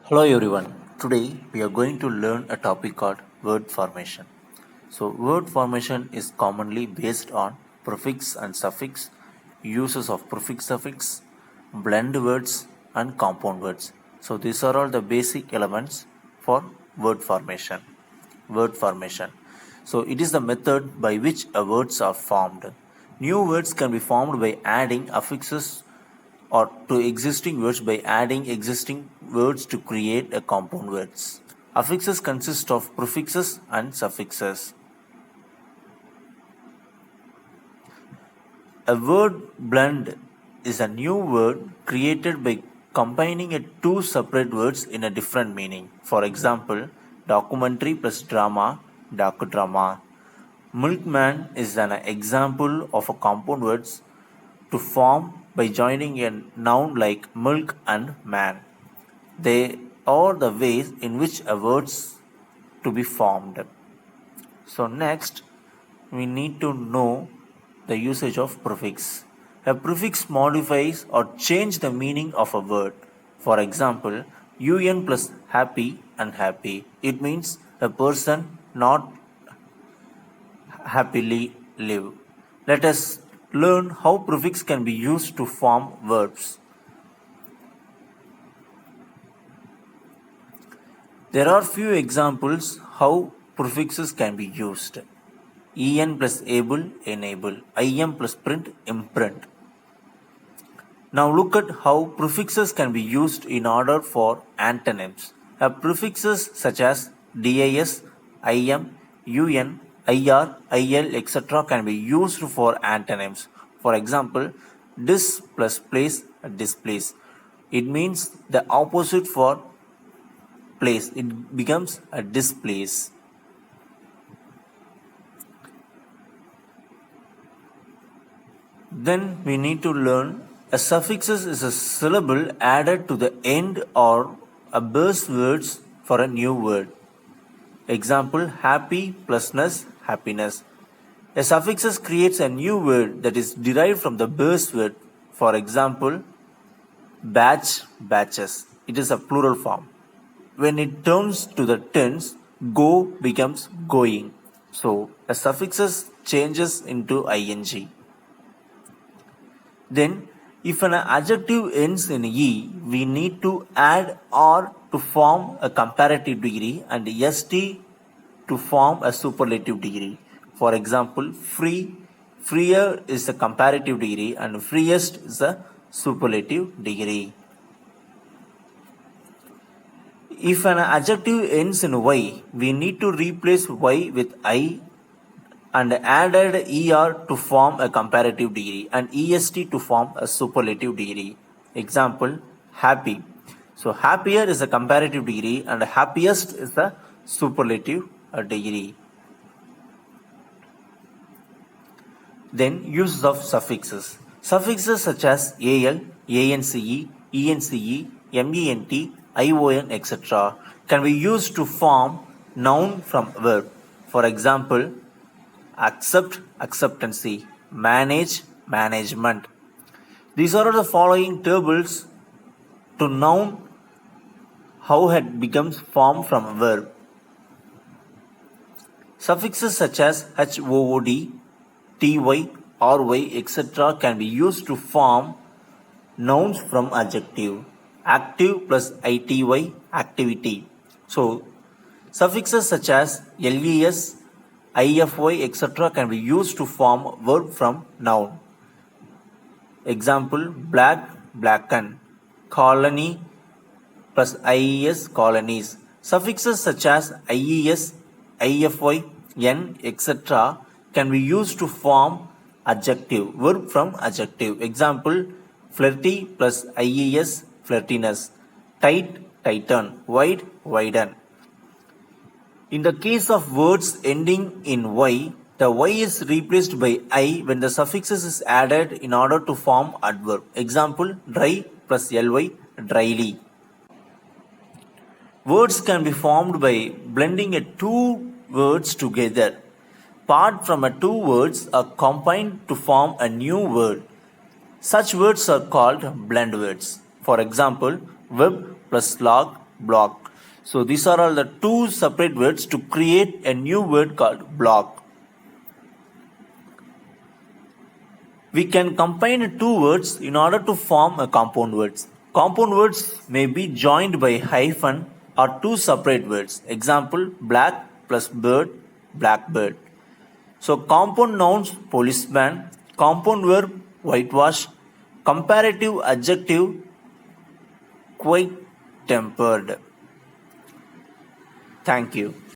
Hello everyone. Today we are going to learn a topic called word formation. So word formation is commonly based on prefix and suffix, uses of prefix suffix, blend words and compound words. So these are all the basic elements for word formation. Word formation. So it is the method by which a words are formed. New words can be formed by adding affixes or to existing words by adding existing words to create a compound words. Affixes consist of prefixes and suffixes. A word blend is a new word created by combining two separate words in a different meaning. For example, documentary plus drama, docudrama. Milkman is an example of a compound words to form by joining a noun like milk and man. They are the ways in which a words to be formed. So next we need to know the usage of prefix. A prefix modifies or change the meaning of a word. For example, un plus happy and happy. It means a person not happily live. Let us learn how prefix can be used to form verbs. There are few examples how prefixes can be used. En plus able, enable. Im plus print, imprint. Now look at how prefixes can be used in order for antonyms. Prefixes such as dis, im, un, ir, il, etc. can be used for antonyms. For example, dis plus place, displace. It means the opposite for place. It becomes a displace. Then we need to learn a suffixes is a syllable added to the end or a base words for a new word. Example, happy plusness, happiness. A suffixes creates a new word that is derived from the base word. For example, batch, batches. It is a plural form. When it turns to the tense, go becomes going. So a suffixes changes into ing. Then, if an adjective ends in e, we need to add or to form a comparative degree and st to form a superlative degree. For example, free, freer is the comparative degree and freest is the superlative degree. If an adjective ends in y, we need to replace y with I and added er to form a comparative degree and est to form a superlative degree. Example, happy. So happier is a comparative degree and happiest is the superlative degree. Then use of suffixes. Suffixes such as al, ance, ence, ment, ion, etc. can be used to form noun from verb. For example, accept, acceptancy, manage, management. These are the following tables to noun how it becomes formed from a verb. Suffixes such as hood, ty, ry, etc. can be used to form nouns from adjective. Active plus ity, activity. So, suffixes such as les, ify, etc. can be used to form verb from noun. Example, black, blacken. Colony plus ies, colonies. Suffixes such as ies, ify, n, etc. can be used to form adjective, verb from adjective. Example, flirty plus ies, flirtiness. Tight, tighten. Wide, widen. In the case of words ending in y, the y is replaced by I when the suffixes is added in order to form adverb. Example, dry plus ly, dryly. Words can be formed by blending two words together. Part from two words are combined to form a new word. Such words are called blend words. For example, web plus log, block. So these are all the two separate words to create a new word called block. We can combine two words in order to form a compound words. Compound words may be joined by hyphen or two separate words. Example, black plus bird, blackbird. So compound nouns, policeman. Compound verb, whitewash. Comparative adjective, quick tempered. Thank you.